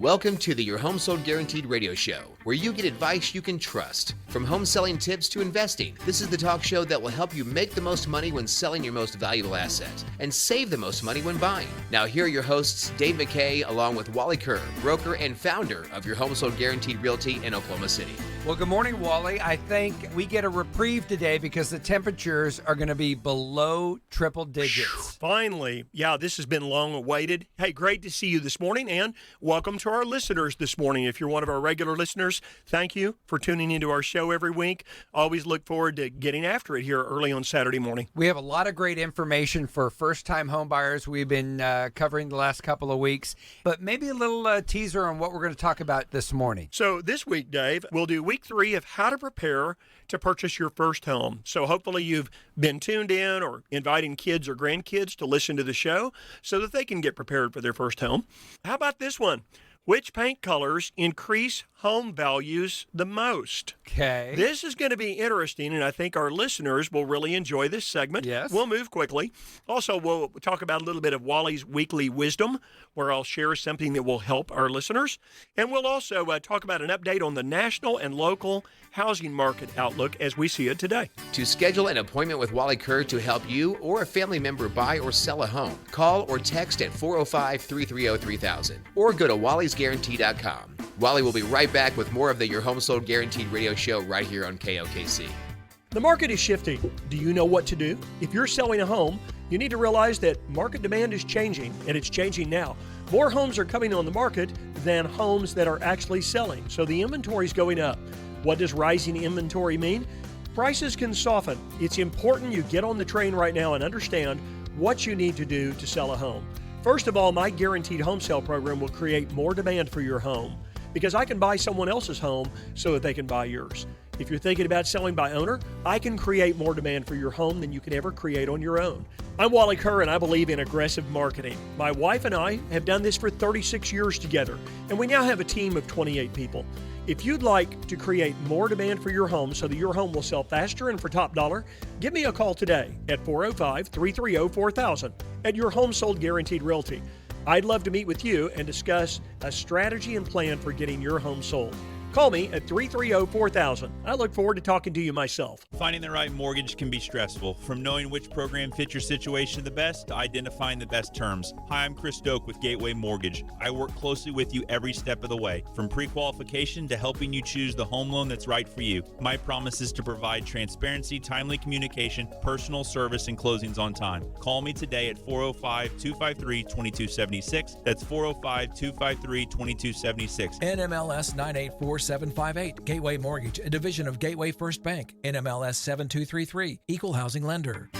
Welcome to the Your Home Sold Guaranteed radio show, where you get advice you can trust. From home selling tips to investing, this is the talk show that will help you make the most money when selling your most valuable asset and save the most money when buying. Now here are your hosts, Dave McKay, along with Wally Kerr, broker and founder of Your Home Sold Guaranteed Realty in Oklahoma City. Well, good morning, Wally. I think we get a reprieve today because the temperatures are going to be below triple digits. Finally. Yeah, this has been long awaited. Hey, great to see you this morning, and welcome to our listeners this morning. If you're one of our regular listeners, thank you for tuning into our show every week. Always look forward to getting after it here early on Saturday morning. We have a lot of great information for first-time home buyers we've been covering the last couple of weeks, but maybe a little teaser on what we're going to talk about this morning. So this week, Dave, we'll do week 3 of how to prepare to purchase your first home. So hopefully you've been tuned in or inviting kids or grandkids to listen to the show so that they can get prepared for their first home. How about this one? Which paint colors increase home values the most? Okay. This is going to be interesting, and I think our listeners will really enjoy this segment. Yes. We'll move quickly. Also, we'll talk about a little bit of Wally's weekly wisdom, where I'll share something that will help our listeners. And we'll also talk about an update on the national and local housing market outlook as we see it today. To schedule an appointment with Wally Kerr to help you or a family member buy or sell a home, call or text at 405-330-3000 or go to wallysguarantee.com. Wally will be right back with more of the Your Home Sold Guaranteed radio show right here on KOKC. The market is shifting. Do you know what to do? If you're selling a home, you need to realize that market demand is changing, and it's changing now. More homes are coming on the market than homes that are actually selling, so the inventory is going up. What does rising inventory mean? Prices can soften. It's important you get on the train right now and understand what you need to do to sell a home. First of all, my Guaranteed Home Sale program will create more demand for your home because I can buy someone else's home so that they can buy yours. If you're thinking about selling by owner, I can create more demand for your home than you can ever create on your own. I'm Wally Kerr, and I believe in aggressive marketing. My wife and I have done this for 36 years together, and we now have a team of 28 people. If you'd like to create more demand for your home so that your home will sell faster and for top dollar, give me a call today at 405-330-4000 at Your Home Sold Guaranteed Realty. I'd love to meet with you and discuss a strategy and plan for getting your home sold. Call me at 330-4000. I look forward to talking to you myself. Finding the right mortgage can be stressful, from knowing which program fits your situation the best to identifying the best terms. Hi, I'm Chris Doak with Gateway Mortgage. I work closely with you every step of the way, from pre-qualification to helping you choose the home loan that's right for you. My promise is to provide transparency, timely communication, personal service, and closings on time. Call me today at 405-253-2276. That's 405-253-2276. NMLS 984758. Gateway Mortgage, a division of Gateway First Bank. NMLS 7233. Equal housing lender.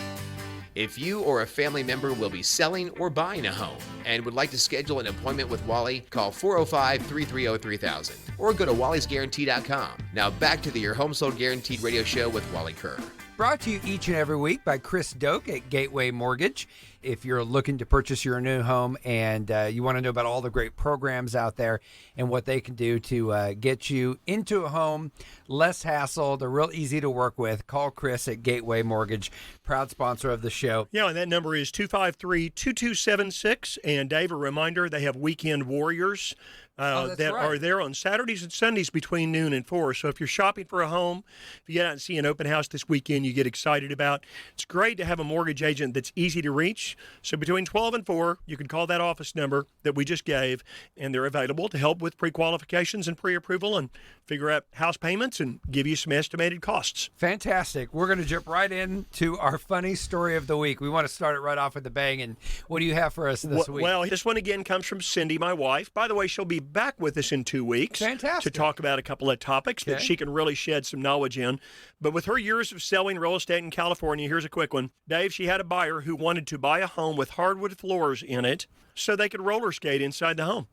If you or a family member will be selling or buying a home and would like to schedule an appointment with Wally, call 405-330-3000 or go to wallysguarantee.com. Now back to the Your Home Sold Guaranteed radio show with Wally Kerr. Brought to you each and every week by Chris Doak at Gateway Mortgage. If you're looking to purchase your new home and you want to know about all the great programs out there and what they can do to get you into a home, less hassle, they're real easy to work with, call Chris at Gateway Mortgage, proud sponsor of the show. Yeah, and that number is 253-2276. And Dave, a reminder, they have Weekend Warriors that are there on Saturdays and Sundays between noon and 4. So if you're shopping for a home, if you get out and see an open house this weekend you get excited about, it's great to have a mortgage agent that's easy to reach. So between 12 and 4, you can call that office number that we just gave, and they're available to help with pre-qualifications and pre-approval and figure out house payments and give you some estimated costs. Fantastic. We're going to jump right into our funny story of the week. We want to start it right off with a bang. And what do you have for us this week? Well, this one again comes from Cindy, my wife. By the way, she'll be back with us in 2 weeks. Fantastic. To talk about a couple of topics that she can really shed some knowledge in. But with her years of selling real estate in California, here's a quick one. Dave, she had a buyer who wanted to buy a home with hardwood floors in it so they could roller skate inside the home.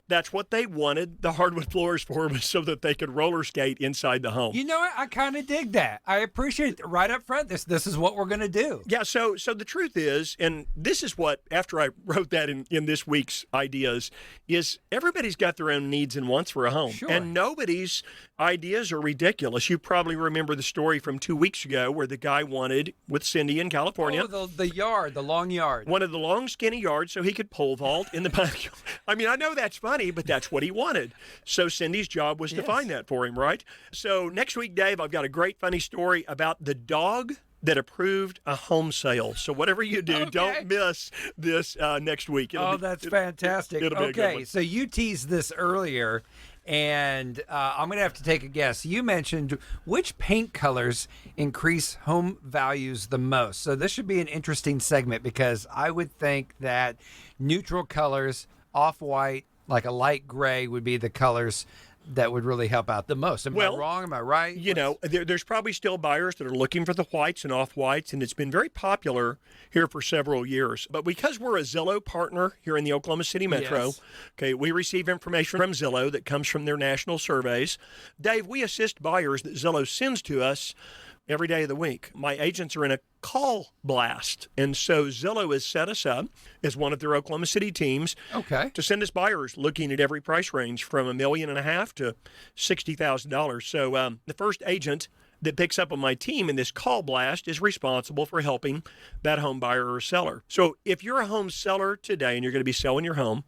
That's what they wanted the hardwood floors for, was so that they could roller skate inside the home. You know what? I kind of dig that. I appreciate it. Right up front, this is what we're going to do. Yeah, so the truth is, and this is what, after I wrote that in this week's ideas, is everybody's got their own needs and wants for a home. Sure. And nobody's ideas are ridiculous. You probably remember the story from 2 weeks ago where the guy wanted, with Cindy in California, the long yard. wanted the long, skinny yard so he could pole vault in the backyard. I mean, I know that's funny, but that's what he wanted. So Cindy's job was to find that for him, right? So next week, Dave, I've got a great, funny story about the dog that approved a home sale. So whatever you do, don't miss this next week. That's fantastic. It'll be a good one. So you teased this earlier, and I'm going to have to take a guess. You mentioned which paint colors increase home values the most. So this should be an interesting segment because I would think that neutral colors, off-white, like a light gray would be the colors that would really help out the most. Am I wrong? Am I right? You know, there's probably still buyers that are looking for the whites and off-whites, and it's been very popular here for several years. But because we're a Zillow partner here in the Oklahoma City Metro, okay, we receive information from Zillow that comes from their national surveys. Dave, we assist buyers that Zillow sends to us every day of the week. My agents are in a call blast, and so Zillow has set us up as one of their Oklahoma City teams to send us buyers looking at every price range from $1.5 million to $60,000. So the first agent that picks up on my team in this call blast is responsible for helping that home buyer or seller. So if you're a home seller today and you're going to be selling your home,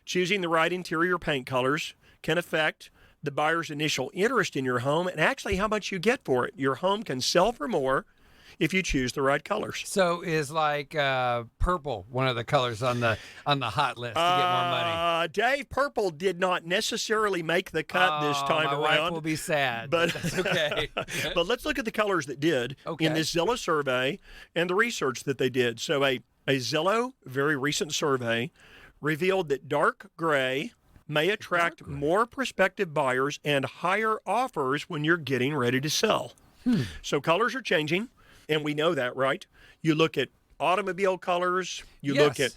choosing the right interior paint colors can affect the buyer's initial interest in your home and actually how much you get for it. Your home can sell for more if you choose the right colors. So is like purple one of the colors on the hot list to get more money? Dave, purple did not necessarily make the cut this time my around. wife will be sad, but that's okay. But let's look at the colors that did in this Zillow survey and the research that they did. So a Zillow very recent survey revealed that dark gray may attract more prospective buyers and higher offers when you're getting ready to sell. So colors are changing, and we know that, right? You look at automobile colors, you look at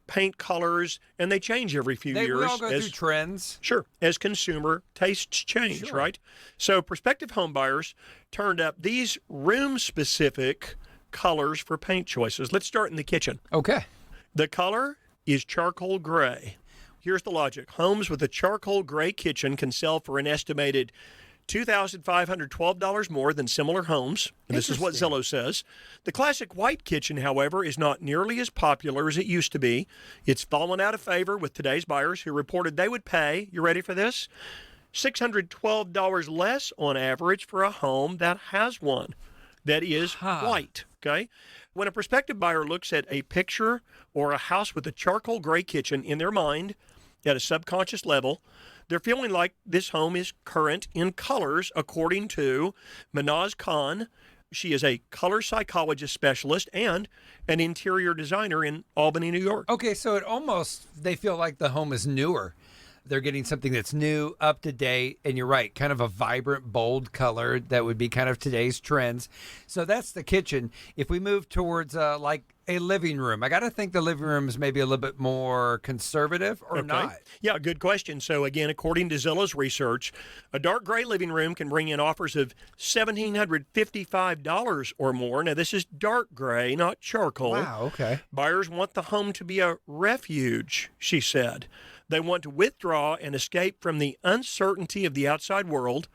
paint colors, and they change every few years. We all go through trends. Sure, as consumer tastes change, right? So prospective home buyers turned up these room-specific colors for paint choices. Let's start in the kitchen. Okay. The color is charcoal gray. Here's the logic. Homes with a charcoal gray kitchen can sell for an estimated $2,512 more than similar homes. And this is what Zillow says. The classic white kitchen, however, is not nearly as popular as it used to be. It's fallen out of favor with today's buyers who reported they would pay, you ready for this? $612 less on average for a home that has one that is white, okay? When a prospective buyer looks at a picture or a house with a charcoal gray kitchen in their mind at a subconscious level, they're feeling like this home is current in colors, according to Manaz Khan. She is a color psychologist specialist and an interior designer in Albany, New York. Okay, so they feel like the home is newer. They're getting something that's new, up to date, and you're right, kind of a vibrant, bold color that would be kind of today's trends. So that's the kitchen. If we move towards like a living room, I got to think the living room is maybe a little bit more conservative or not. Yeah, good question. So again, according to Zillow's research, a dark gray living room can bring in offers of $1,755 or more. Now, this is dark gray, not charcoal. Wow, okay. Buyers want the home to be a refuge, she said. They want to withdraw and escape from the uncertainty of the outside world,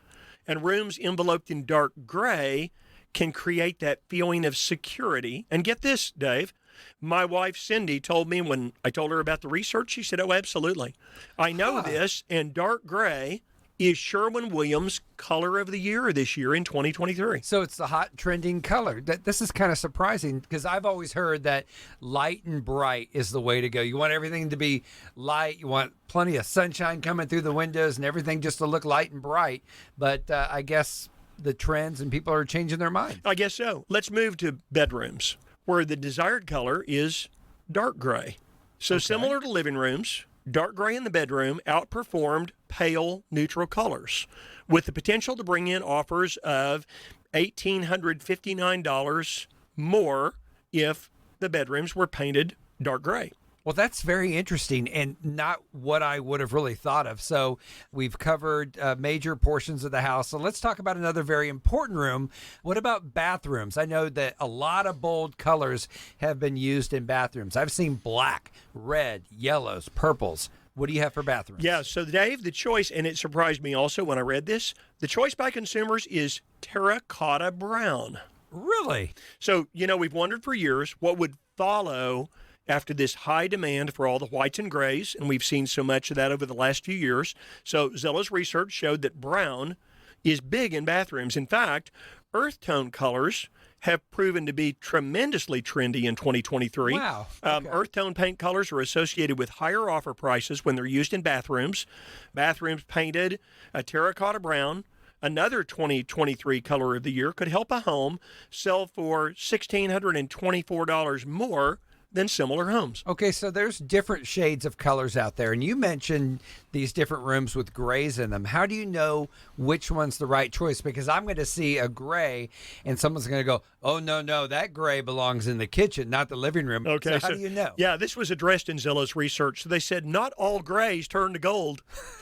and rooms enveloped in dark gray can create that feeling of security. And get this, Dave, my wife Cindy told me when I told her about the research, she said, "Oh, absolutely. I know this, and dark gray is Sherwin-Williams' color of the year this year in 2023. So it's the hot trending color. This is kind of surprising because I've always heard that light and bright is the way to go. You want everything to be light. You want plenty of sunshine coming through the windows and everything just to look light and bright. But I guess the trends and people are changing their mind. I guess so. Let's move to bedrooms where the desired color is dark gray. So similar to living rooms, dark gray in the bedroom outperformed pale neutral colors, with the potential to bring in offers of $1,859 more if the bedrooms were painted dark gray. Well, that's very interesting and not what I would have really thought of. So we've covered major portions of the house. So let's talk about another very important room. What about bathrooms? I know that a lot of bold colors have been used in bathrooms. I've seen black, red, yellows, purples, What do you have for bathrooms? Yeah, so Dave, the choice, and it surprised me also when I read this, the choice by consumers is terracotta brown. Really? So, we've wondered for years what would follow after this high demand for all the whites and grays, and we've seen so much of that over the last few years. So Zillow's research showed that brown is big in bathrooms. In fact, earth tone colors have proven to be tremendously trendy in 2023. Wow. Okay. Earth tone paint colors are associated with higher offer prices when they're used in bathrooms. Bathrooms painted a terracotta brown, another 2023 color of the year, could help a home sell for $1,624 more than similar homes. Okay, so there's different shades of colors out there, and you mentioned these different rooms with grays in them. How do you know which one's the right choice? Because I'm going to see a gray, and someone's going to go, oh, no, that gray belongs in the kitchen, not the living room. Okay, so how do you know? Yeah, this was addressed in Zillow's research. So they said not all grays turn to gold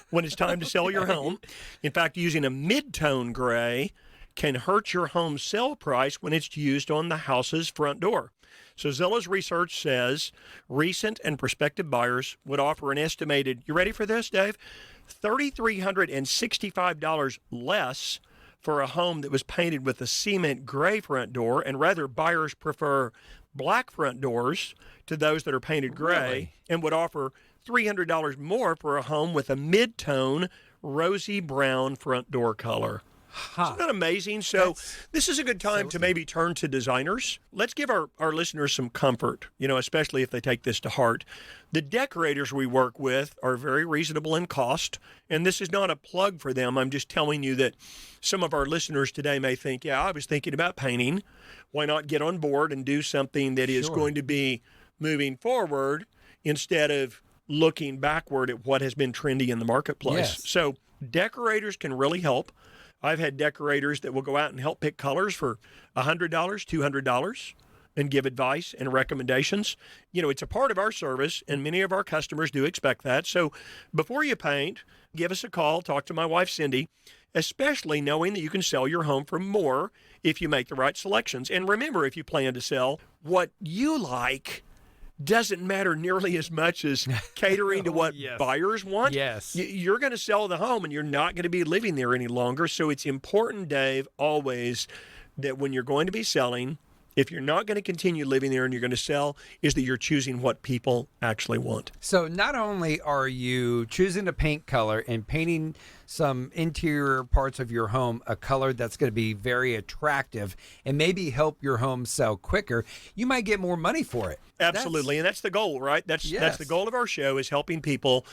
when it's time to sell your home. In fact, using a mid-tone gray can hurt your home sale price when it's used on the house's front door. So Zillow's research says recent and prospective buyers would offer an estimated, you ready for this, Dave? $3,365 less for a home that was painted with a cement gray front door, and rather buyers prefer black front doors to those that are painted gray, Really? and would offer $300 more for a home with a mid-tone rosy brown front door color. Isn't that amazing? So this is a good time to maybe turn to designers. Let's give our listeners some comfort, especially if they take this to heart. The decorators we work with are very reasonable in cost, and this is not a plug for them. I'm just telling you that some of our listeners today may think, yeah, I was thinking about painting. Why not get on board and do something that is going to be moving forward instead of looking backward at what has been trendy in the marketplace? Yes. So decorators can really help. I've had decorators that will go out and help pick colors for $100, $200 and give advice and recommendations. It's a part of our service, and many of our customers do expect that. So before you paint, give us a call, talk to my wife, Cindy, especially knowing that you can sell your home for more if you make the right selections. And remember, if you plan to sell, what you like doesn't matter nearly as much as catering to what buyers want. Yes. You're going to sell the home and you're not going to be living there any longer. So it's important, Dave, always that when you're going to be selling, if you're not going to continue living there and you're going to sell, is that you're choosing what people actually want. So not only are you choosing a paint color and painting some interior parts of your home a color that's going to be very attractive and maybe help your home sell quicker, you might get more money for it. Absolutely. And that's the goal, right? That's the goal of our show, is helping people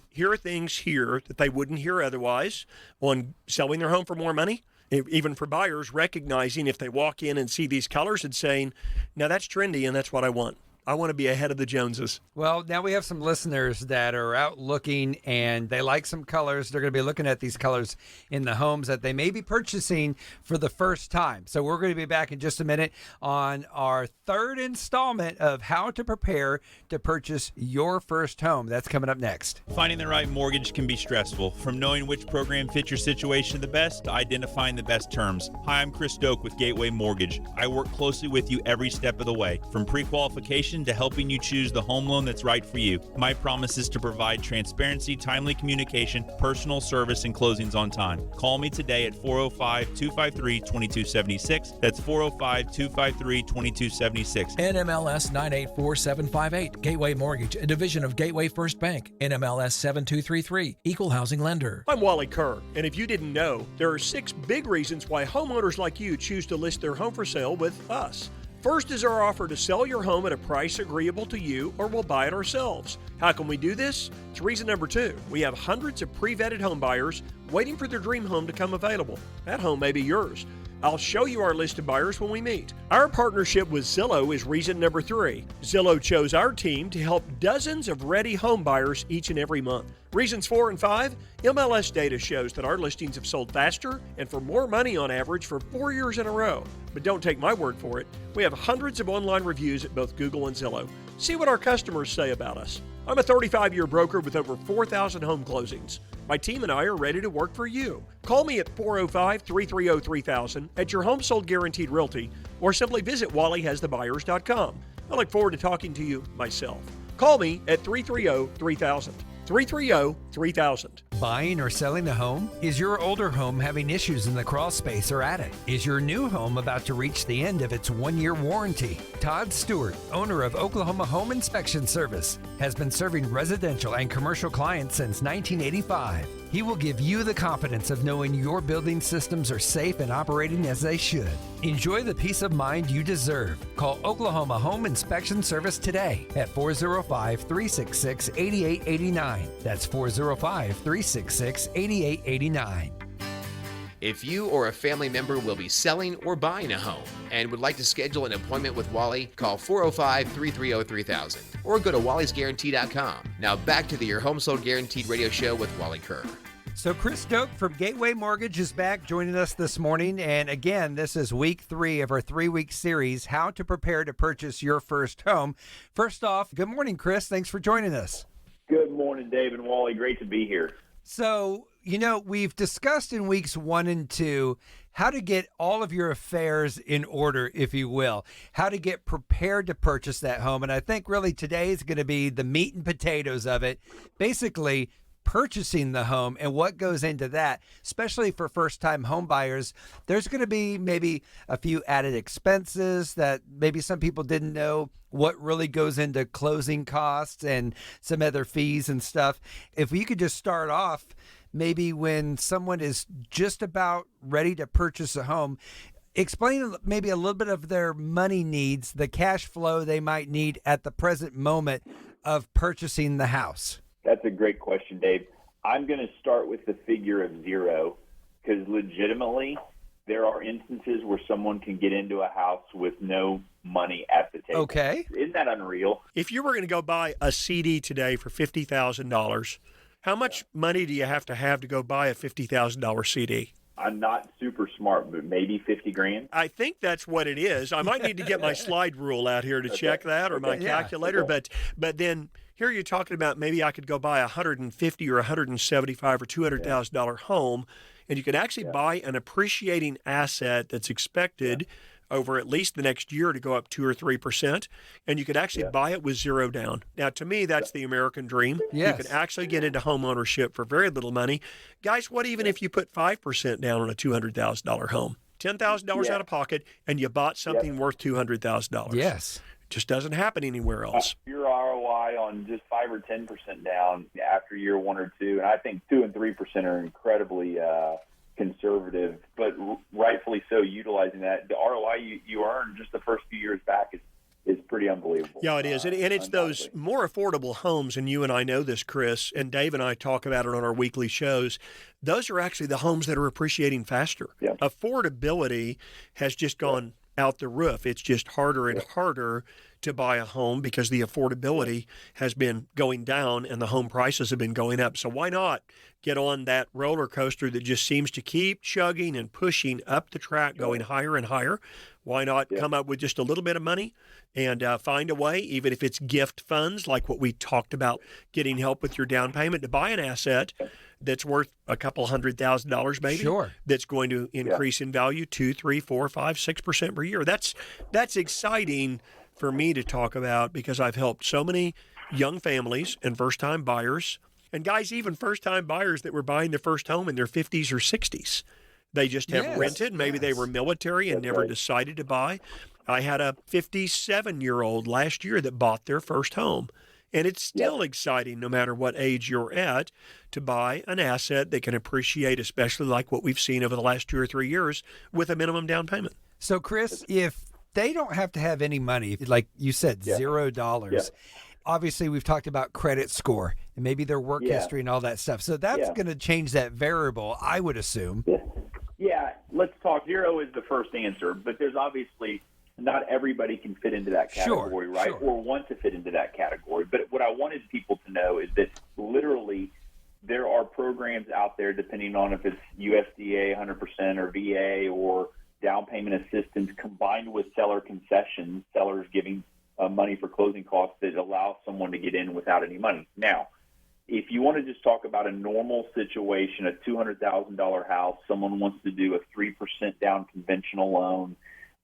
hear things here that they wouldn't hear otherwise on selling their home for more money. Even for buyers, recognizing if they walk in and see these colors and saying, now that's trendy and that's what I want. I want to be ahead of the Joneses. Well, now we have some listeners that are out looking and they like some colors. They're going to be looking at these colors in the homes that they may be purchasing for the first time. So we're going to be back in just a minute on our third installment of how to prepare to purchase your first home. That's coming up next. Finding the right mortgage can be stressful, from knowing which program fits your situation the best to identifying the best terms. Hi, I'm Chris Doak with Gateway Mortgage. I work closely with you every step of the way, from pre-qualification to helping you choose the home loan that's right for you. My promise is to provide transparency, timely communication, personal service, and closings on time. Call me today at 405-253-2276. That's 405-253-2276. NMLS 984758. Gateway Mortgage, a division of Gateway First Bank. NMLS 7233. Equal housing lender. I'm Wally Kerr, and if you didn't know, there are 6 big reasons why homeowners like you choose to list their home for sale with us. First is our offer to sell your home at a price agreeable to you, or we'll buy it ourselves. How can we do this? It's reason number 2. We have hundreds of pre-vetted home buyers waiting for their dream home to come available. That home may be yours. I'll show you our list of buyers when we meet. Our partnership with Zillow is reason number 3. Zillow chose our team to help dozens of ready home buyers each and every month. Reasons 4 and 5, MLS data shows that our listings have sold faster and for more money on average for 4 years in a row. But don't take my word for it. We have hundreds of online reviews at both Google and Zillow. See what our customers say about us. I'm a 35-year broker with over 4,000 home closings. My team and I are ready to work for you. Call me at 405-330-3000 at your Home Sold Guaranteed Realty, or simply visit wallyhasthebuyers.com. I look forward to talking to you myself. Call me at 330-3000. 330-3000. Buying or selling a home? Is your older home having issues in the crawl space or attic? Is your new home about to reach the end of its 1-year warranty? Todd Stewart, owner of Oklahoma Home Inspection Service, has been serving residential and commercial clients since 1985. He will give you the confidence of knowing your building systems are safe and operating as they should. Enjoy the peace of mind you deserve. Call Oklahoma Home Inspection Service today at 405-366-8889. That's 405-366-8889. If you or a family member will be selling or buying a home and would like to schedule an appointment with Wally, call 405-330-3000 or go to wallysguarantee.com. Now back to the Your Home Sold Guaranteed radio show with Wally Kerr. So Chris Doak from Gateway Mortgage is back joining us this morning. And again, this is week 3 of our 3-week series, How to Prepare to Purchase Your First Home. First off, good morning, Chris. Thanks for joining us. Good morning, Dave and Wally. Great to be here. So, we've discussed in weeks 1 and 2 how to get all of your affairs in order, if you will, how to get prepared to purchase that home. And I think really today is going to be the meat and potatoes of it, basically purchasing the home and what goes into that, especially for first-time home buyers. There's going to be maybe a few added expenses that maybe some people didn't know what really goes into closing costs and some other fees and stuff. If we could just start off, maybe when someone is just about ready to purchase a home, explain maybe a little bit of their money needs, the cash flow they might need at the present moment of purchasing the house. That's a great question, Dave. I'm going to start with the figure of 0 because legitimately there are instances where someone can get into a house with no money at the table. Okay. Isn't that unreal? If you were going to go buy a CD today for $50,000, how much money do you have to go buy a $50,000 CD? I'm not super smart, but maybe $50,000. I think that's what it is. I might need to get my slide rule out here to check that, or my calculator. Okay. But then here you're talking about maybe I could go buy a $150,000 or $175,000 or $200,000 home, and you could actually buy an appreciating asset that's expected over at least the next year to go up 2 or 3%, and you could actually buy it with 0 down. Now, to me, that's the American dream. Yes. You can actually get into home ownership for very little money. Guys, what even if you put 5% down on a $200,000 home? $10,000 out of pocket, and you bought something worth $200,000. Yes. It just doesn't happen anywhere else. Your ROI on just 5 or 10% down after year 1 or 2, and I think 2 and 3% are incredibly conservative, but rightfully so, utilizing that. The ROI you earn just the first few years back is pretty unbelievable. Yeah, it is. And it's those more affordable homes, and you and I know this, Chris, and Dave and I talk about it on our weekly shows. Those are actually the homes that are appreciating faster. Yeah. Affordability has just gone out the roof. It's just harder and harder to buy a home because the affordability has been going down and the home prices have been going up. So why not get on that roller coaster that just seems to keep chugging and pushing up the track, going higher and higher? Why not come up with just a little bit of money and find a way, even if it's gift funds, like what we talked about, getting help with your down payment to buy an asset that's worth a couple $100,000 maybe. Sure. That's going to increase in value 2, 3, 4, 5, 6% per year. That's exciting for me to talk about because I've helped so many young families and first-time buyers, and guys, even first-time buyers that were buying their first home in their 50s or 60s. They just have rented. Maybe they were military and never decided to buy. I had a 57-year-old last year that bought their first home. And it's still exciting, no matter what age you're at, to buy an asset that can appreciate, especially like what we've seen over the last 2 or 3 years, with a minimum down payment. So, Chris, if they don't have to have any money, like you said, $0. Obviously, we've talked about credit score and maybe their work history and all that stuff. So that's going to change that variable, I would assume. Yeah, let's talk. 0 is the first answer, but there's obviously not everybody can fit into that category, right? Sure. Or want to fit into that category. But what I wanted people to know is that literally there are programs out there, depending on if it's USDA 100% or VA or down payment assistance combined with seller concessions, sellers giving money for closing costs that allow someone to get in without any money. Now, if you want to just talk about a normal situation, a $200,000 house, someone wants to do a 3% down conventional loan,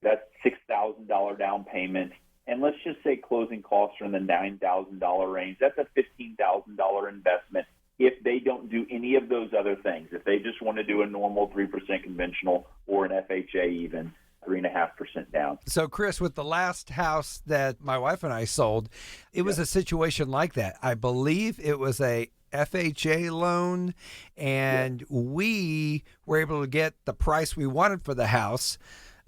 that's $6,000 down payment, and let's just say closing costs are in the $9,000 range. That's a $15,000 investment if they don't do any of those other things. If they just want to do a normal 3% conventional or an FHA even, 3.5% down. So, Chris, with the last house that my wife and I sold, it was a situation like that. I believe it was a FHA loan, and we were able to get the price we wanted for the house.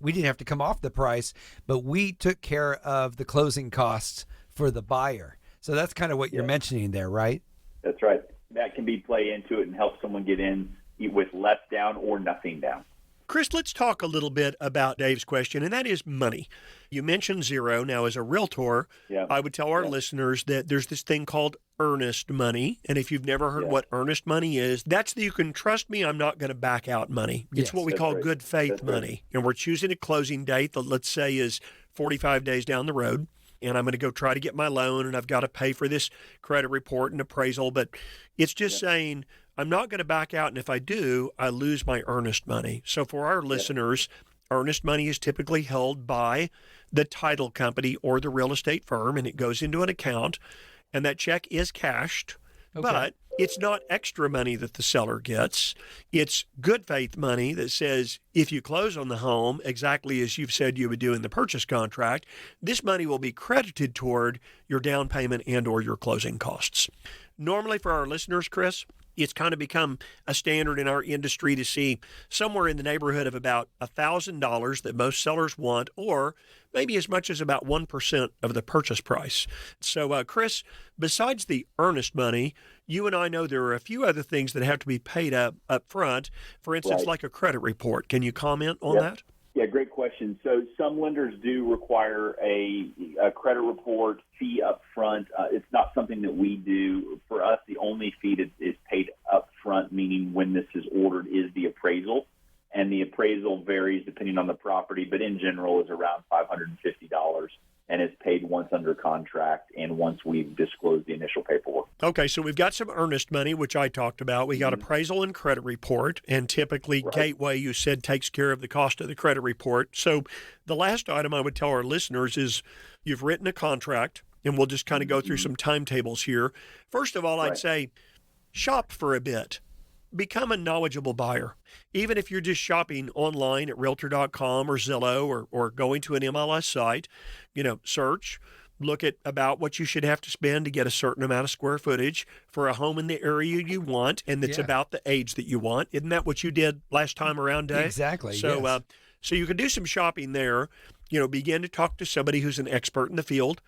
We didn't have to come off the price, but we took care of the closing costs for the buyer. So that's kind of what you're mentioning there, right? That's right. That can be play into it and help someone get in with less down or nothing down. Chris, let's talk a little bit about Dave's question, and that is money. You mentioned zero. Now, as a realtor, I would tell our listeners that there's this thing called earnest money. And if you've never heard what earnest money is, that's the you can trust me, I'm not going to back out money. It's what we call good faith money. And we're choosing a closing date that, let's say, is 45 days down the road. And I'm going to go try to get my loan, and I've got to pay for this credit report and appraisal. But it's just saying, I'm not going to back out, and if I do, I lose my earnest money. So for our listeners, earnest money is typically held by the title company or the real estate firm, and it goes into an account, and that check is cashed. But it's not extra money that the seller gets. It's good faith money that says if you close on the home exactly as you've said you would do in the purchase contract, this money will be credited toward your down payment and or your closing costs. Normally for our listeners, Chris, it's kind of become a standard in our industry to see somewhere in the neighborhood of about $1,000 that most sellers want, or maybe as much as about 1% of the purchase price. So, Chris, besides the earnest money, you and I know there are a few other things that have to be paid up front. For instance, like a credit report. Can you comment on that? Yeah, great question. So some lenders do require a credit report fee up front. It's not something that we do. For us, the only fee that is paid up front, meaning when this is ordered, is the appraisal. And the appraisal varies depending on the property, but in general is around $550 and is paid once under contract and once we've disclosed the initial paperwork. Okay, so we've got some earnest money, which I talked about. We got appraisal and credit report, and typically Gateway, you said, takes care of the cost of the credit report. So the last item I would tell our listeners is you've written a contract, and we'll just kind of go through some timetables here. First of all, I'd say shop for a bit. Become a knowledgeable buyer. Even if you're just shopping online at realtor.com or Zillow or going to an MLS site, search, look at about what you should have to spend to get a certain amount of square footage for a home in the area you want, and that's about the age that you want. Isn't that what you did last time around, Dave? Exactly. So, so you can do some shopping there. Begin to talk to somebody who's an expert in the field.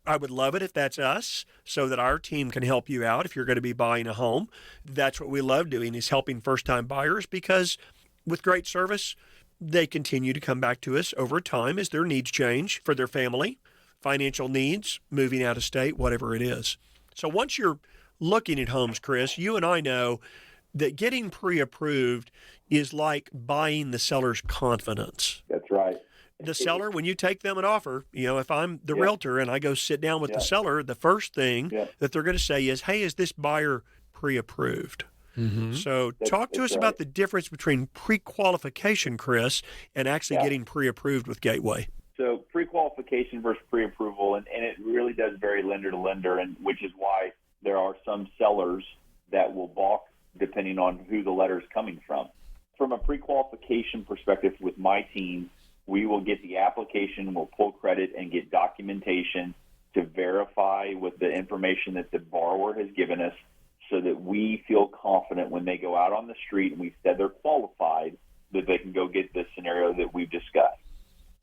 I would love it if that's us, so that our team can help you out if you're going to be buying a home. That's what we love doing, is helping first-time buyers, because with great service, they continue to come back to us over time as their needs change for their family, financial needs, moving out of state, whatever it is. So once you're looking at homes, Chris, you and I know that getting pre-approved is like buying the seller's confidence. That's right. The seller, when you take them an offer, if I'm the realtor and I go sit down with the seller, the first thing that they're going to say is, hey, is this buyer pre-approved? So talk to us about the difference between pre-qualification, Chris, and actually getting pre-approved with Gateway. So pre-qualification versus pre-approval, and it really does vary lender to lender, and which is why there are some sellers that will balk depending on who the letter is coming from. From a pre-qualification perspective with my team, we will get the application, we'll pull credit and get documentation to verify with the information that the borrower has given us, so that we feel confident when they go out on the street and we've said they're qualified, that they can go get the scenario that we've discussed.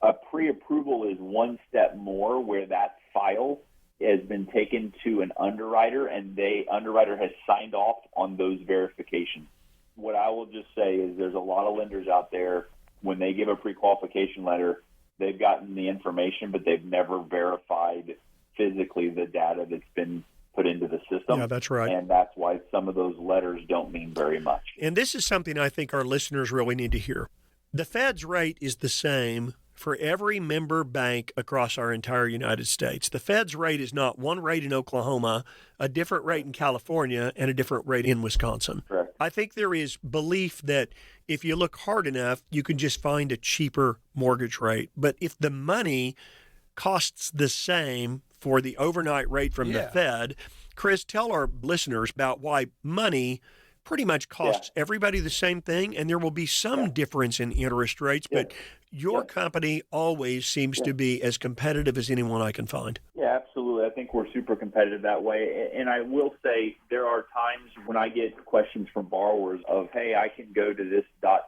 A pre-approval is one step more, where that file has been taken to an underwriter and the underwriter has signed off on those verifications. What I will just say is there's a lot of lenders out there, when they give a pre-qualification letter, they've gotten the information, but they've never verified physically the data that's been put into the system. Yeah, that's right. And that's why some of those letters don't mean very much. And this is something I think our listeners really need to hear. The Fed's rate is the same for every member bank across our entire United States. The Fed's rate is not one rate in Oklahoma, a different rate in California, and a different rate in Wisconsin. Correct. I think there is belief that if you look hard enough, you can just find a cheaper mortgage rate. But if the money costs the same for the overnight rate from the Fed. Chris, tell our listeners about why money pretty much costs everybody the same thing, and there will be some difference in interest rates, but your company always seems to be as competitive as anyone I can find. Yeah, absolutely. I think we're super competitive that way. And I will say there are times when I get questions from borrowers of, hey, I can go to this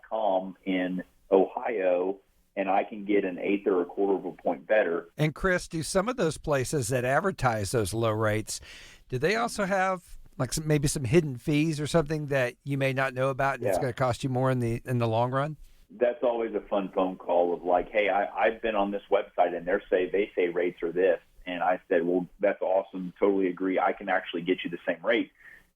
.com in Ohio and I can get an eighth or a quarter of a point better. And Chris, do some of those places that advertise those low rates, do they also have like maybe some hidden fees or something that you may not know about, and it's going to cost you more in the long run? That's always a fun phone call of like, hey, I've been on this website and they say rates are this. And I said, well, that's awesome. Totally agree. I can actually get you the same rate.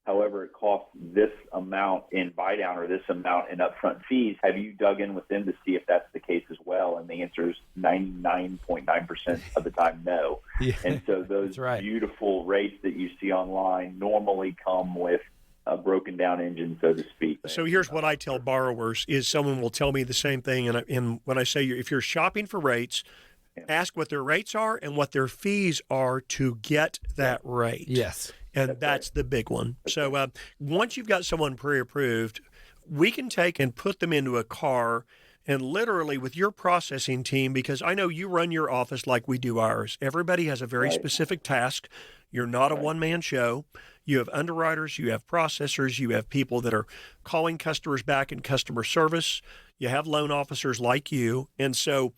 However, it costs this amount in buy down or this amount in upfront fees. Have you dug in with them to see if that's the case as well? And the answer is 99.9% of the time, no. And so those beautiful rates that you see online normally come with a broken down engine, so to speak. So here's what I tell borrowers is someone will tell me the same thing. And when I say if you're shopping for rates, ask what their rates are and what their fees are to get that rate. Yes. And that's the big one. So once you've got someone pre-approved, we can take and put them into a car and literally with your processing team, because I know you run your office like we do ours. Everybody has a very specific task. You're not a one-man show. You have underwriters, you have processors, you have people that are calling customers back in customer service. You have loan officers like you. And so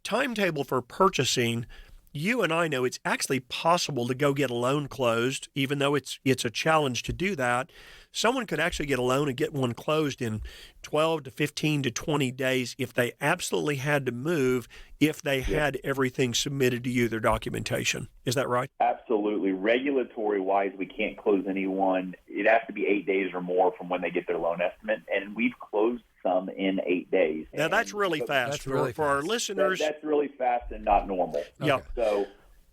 timetable for purchasing, you and I know it's actually possible to go get a loan closed, even though it's a challenge to do that. Someone could actually get a loan and get one closed in 12 to 15 to 20 days if they absolutely had to move, if they had everything submitted to you, their documentation. Is that right? Absolutely. Regulatory-wise, we can't close anyone. It has to be 8 days or more from when they get their loan estimate, and we've closed some in 8 days. Now, that's really fast. For our listeners. That's really fast and not normal. Yeah. So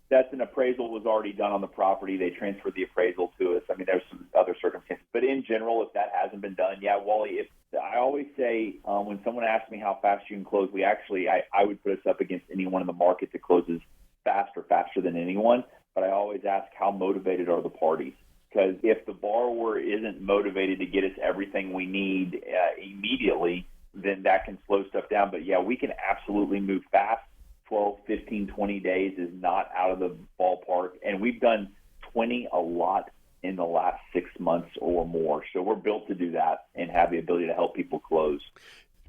that's an appraisal was already done on the property. They transferred the appraisal to us. I mean, there's some other circumstances. But in general, if that hasn't been done, Wally, I always say when someone asks me how fast you can close, I would put us up against anyone in the market that closes faster than anyone. But I always ask how motivated are the parties? Because if the borrower isn't motivated to get us everything we need immediately, then that can slow stuff down. But, we can absolutely move fast. 12, 15, 20 days is not out of the ballpark. And we've done 20 a lot in the last 6 months or more. So we're built to do that and have the ability to help people close.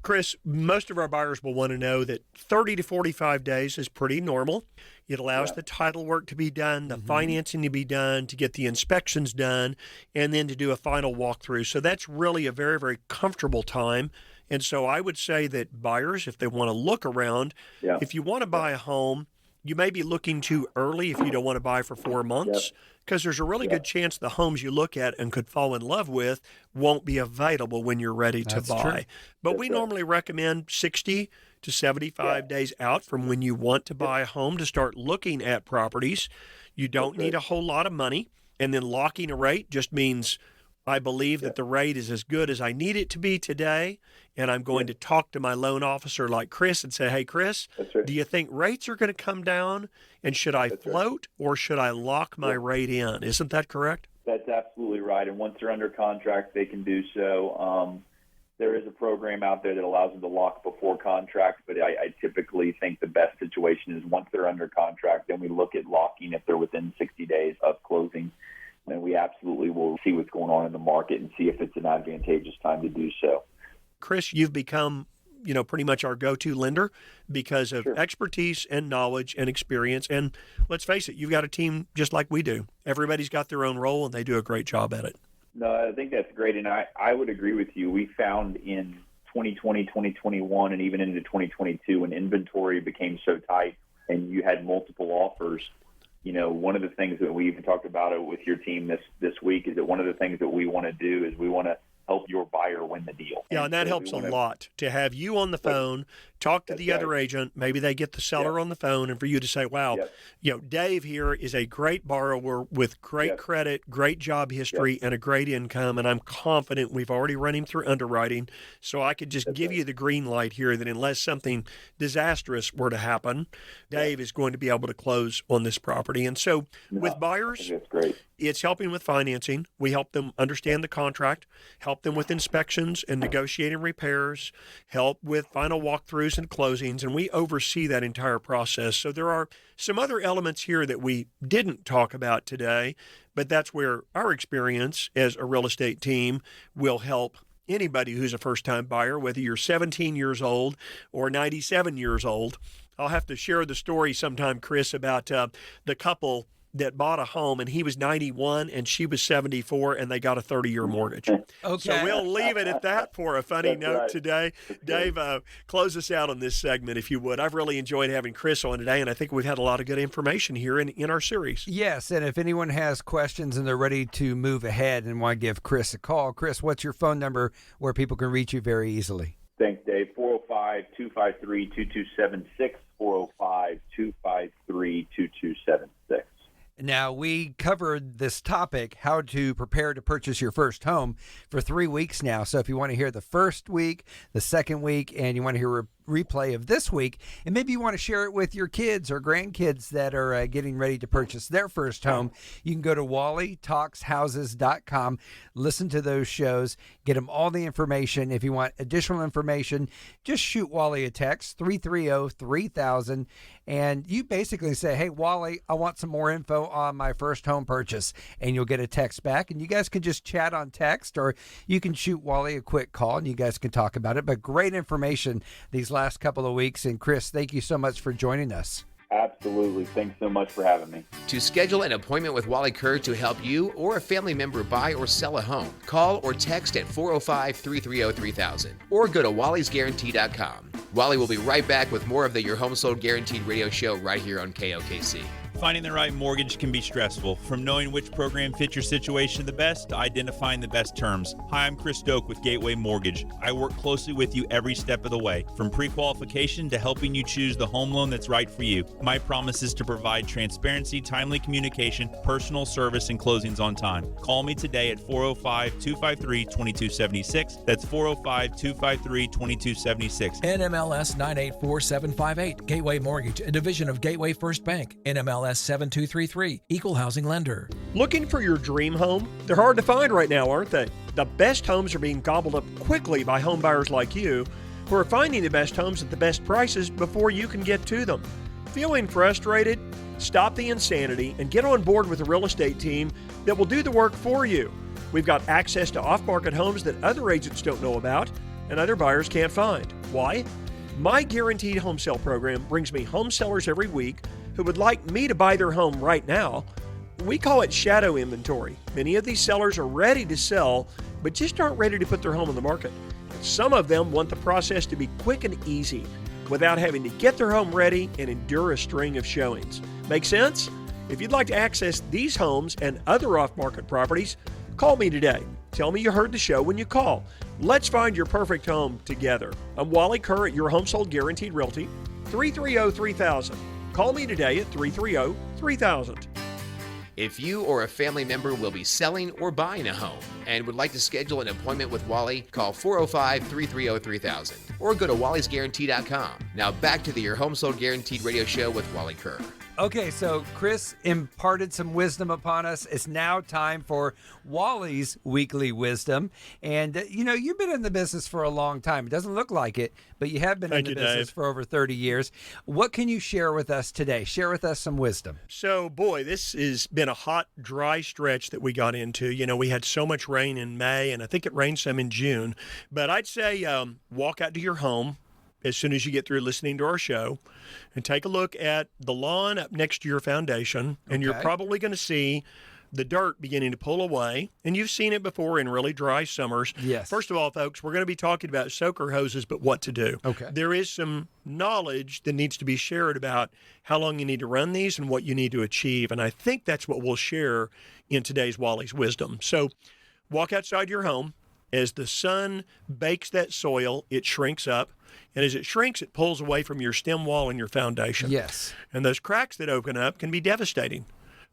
Chris, most of our buyers will want to know that 30 to 45 days is pretty normal. It allows the title work to be done, the financing to be done, to get the inspections done, and then to do a final walkthrough. So that's really a very, very comfortable time. And so I would say that buyers, if they want to look around, if you want to buy a home, you may be looking too early if you don't want to buy for 4 months, because there's a really good chance the homes you look at and could fall in love with won't be available when you're ready to buy. True. But we normally recommend 60 to 75 days out from when you want to buy a home to start looking at properties. You don't need a whole lot of money, and then locking a rate just means I believe that the rate is as good as I need it to be today, and I'm going to talk to my loan officer like Chris and say, hey, Chris, do you think rates are going to come down, and should I float or should I lock my rate in? Isn't that correct? That's absolutely right, and once they're under contract, they can do so. There is a program out there that allows them to lock before contract, but I typically think the best situation is once they're under contract, then we look at locking if they're within 60 days of closing. And we absolutely will see what's going on in the market and see if it's an advantageous time to do so. Chris, you've become, pretty much our go-to lender because of expertise and knowledge and experience. And let's face it, you've got a team just like we do. Everybody's got their own role, and they do a great job at it. No, I think that's great. And I would agree with you. We found in 2020, 2021, and even into 2022, when inventory became so tight and you had multiple offers, one of the things that we even talked about it with your team this week is that one of the things that we want to do is we want to help your buyer win the deal. Yeah, and that so helps a we wanna- lot to have you on the phone, talk to That's the other right. agent. Maybe they get the seller Yep. on the phone, and for you to say, wow, Yep. Dave here is a great borrower with great Yep. credit, great job history, and a great income, and I'm confident we've already run him through underwriting, so I could just give you the green light here that unless something disastrous were to happen, Dave is going to be able to close on this property. And so with buyers, That's great. it's helping with financing. We help them understand the contract, help them with inspections and negotiating repairs, help with final walkthroughs and closings, and we oversee that entire process. So there are some other elements here that we didn't talk about today, but that's where our experience as a real estate team will help anybody who's a first-time buyer, whether you're 17 years old or 97 years old. I'll have to share the story sometime, Chris, about the couple that bought a home, and he was 91 and she was 74, and they got a 30-year mortgage. Okay. So we'll leave it at that for a funny That's note right. today. Dave, close us out on this segment, if you would. I've really enjoyed having Chris on today, and I think we've had a lot of good information here in our series. Yes, and if anyone has questions and they're ready to move ahead and want to give Chris a call, Chris, what's your phone number where people can reach you very easily? Thanks, Dave. 405-253-2276, 405-253-2276. Now, we covered this topic, how to prepare to purchase your first home, for 3 weeks now. So if you want to hear the first week, the second week, and you want to hear a replay of this week, and maybe you want to share it with your kids or grandkids that are getting ready to purchase their first home, you can go to wallytalkshouses.com, listen to those shows, get them all the information. If you want additional information, just shoot Wally a text, 330-3000, and you basically say, hey, Wally, I want some more info on my first home purchase, and you'll get a text back, and you guys can just chat on text, or you can shoot Wally a quick call, and you guys can talk about it. But great information these last couple of weeks. And Chris, thank you so much for joining us. Absolutely. Thanks so much for having me. To schedule an appointment with Wally Kerr to help you or a family member buy or sell a home, call or text at 405-330-3000 or go to wallysguarantee.com. Wally will be right back with more of the Your Home Sold Guaranteed radio show right here on KOKC. Finding the right mortgage can be stressful, from knowing which program fits your situation the best to identifying the best terms. Hi, I'm Chris Doak with Gateway Mortgage. I work closely with you every step of the way, from pre-qualification to helping you choose the home loan that's right for you. My promise is to provide transparency, timely communication, personal service, and closings on time. Call me today at 405-253-2276. That's 405-253-2276. NMLS 984758, Gateway Mortgage, a division of Gateway First Bank. NMLS 7233, Equal Housing Lender. Looking for your dream home? They're hard to find right now, aren't they? The best homes are being gobbled up quickly by home buyers like you who are finding the best homes at the best prices before you can get to them. Feeling frustrated? Stop the insanity and get on board with a real estate team that will do the work for you. We've got access to off-market homes that other agents don't know about and other buyers can't find. Why? My Guaranteed Home Sale program brings me home sellers every week who would like me to buy their home right now. We call it shadow inventory. Many of these sellers are ready to sell, but just aren't ready to put their home on the market. Some of them want the process to be quick and easy without having to get their home ready and endure a string of showings. Make sense? If you'd like to access these homes and other off-market properties, call me today. Tell me you heard the show when you call. Let's find your perfect home together. I'm Wally Kerr at Your Home Sold Guaranteed Realty, 330-3000. Call me today at 330-3000. If you or a family member will be selling or buying a home and would like to schedule an appointment with Wally, call 405-330-3000 or go to wallysguarantee.com. Now back to the Your Home Sold Guaranteed radio show with Wally Kerr. Okay, so Chris imparted some wisdom upon us. It's now time for Wally's weekly wisdom. And, you've been in the business for a long time. It doesn't look like it, but you have been in the business for over 30 years. What can you share with us today? Share with us some wisdom. So, boy, this has been a hot, dry stretch that we got into. We had so much rain in May, and I think it rained some in June. But I'd say walk out to your home as soon as you get through listening to our show and take a look at the lawn up next to your foundation, and you're probably going to see the dirt beginning to pull away, and you've seen it before in really dry summers. Yes. First of all, folks, we're going to be talking about soaker hoses, but what to do. Okay. There is some knowledge that needs to be shared about how long you need to run these and what you need to achieve, and I think that's what we'll share in today's Wally's Wisdom. So walk outside your home As the sun bakes that soil, it shrinks up. And as it shrinks, it pulls away from your stem wall and your foundation. Yes. And those cracks that open up can be devastating.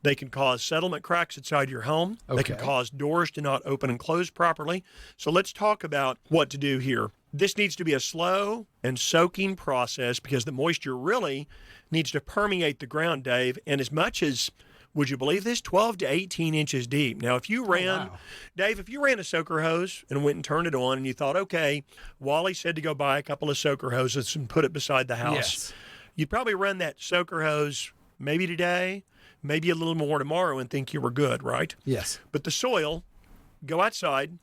They can cause settlement cracks inside your home. They can Okay. cause doors to not open and close properly. So let's talk about what to do here. This needs to be a slow and soaking process because the moisture really needs to permeate the ground, Dave. And as much as, would you believe this, 12 to 18 inches deep. Now, if you ran, wow. Dave, if you ran a soaker hose and went and turned it on and you thought, okay, Wally said to go buy a couple of soaker hoses and put it beside the house, Yes. you'd probably run that soaker hose maybe today, maybe a little more tomorrow and think you were good, right? Yes. But the soil, go outside,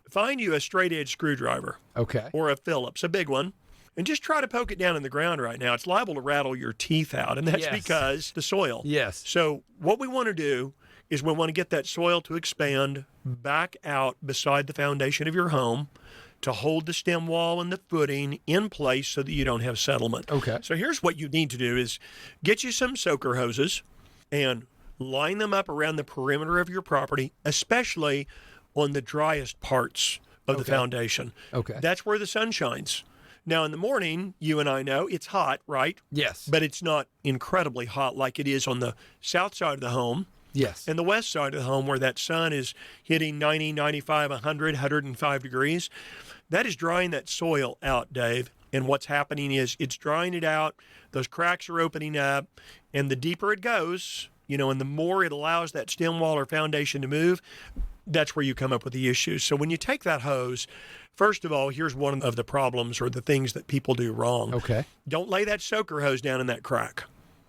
find you a straight edge screwdriver Okay. or a Phillips, a big one, and just try to poke it down in the ground right now. It's liable to rattle your teeth out, and that's Yes. because the soil. Yes. So what we want to do is we want to get that soil to expand back out beside the foundation of your home to hold the stem wall and the footing in place so that you don't have settlement. Okay. So here's what you need to do is get you some soaker hoses and line them up around the perimeter of your property, especially on the driest parts of the foundation. Okay. That's where the sun shines. Now, in the morning, you and I know it's hot, right? Yes. But it's not incredibly hot like it is on the south side of the home Yes. and the west side of the home where that sun is hitting 90, 95, 100, 105 degrees. That is drying that soil out, Dave. And what's happening is it's drying it out. Those cracks are opening up. And the deeper it goes, and the more it allows that stem wall or foundation to move, that's where you come up with the issues. So when you take that hose, first of all, here's one of the problems or the things that people do wrong. Okay. Don't lay that soaker hose down in that crack.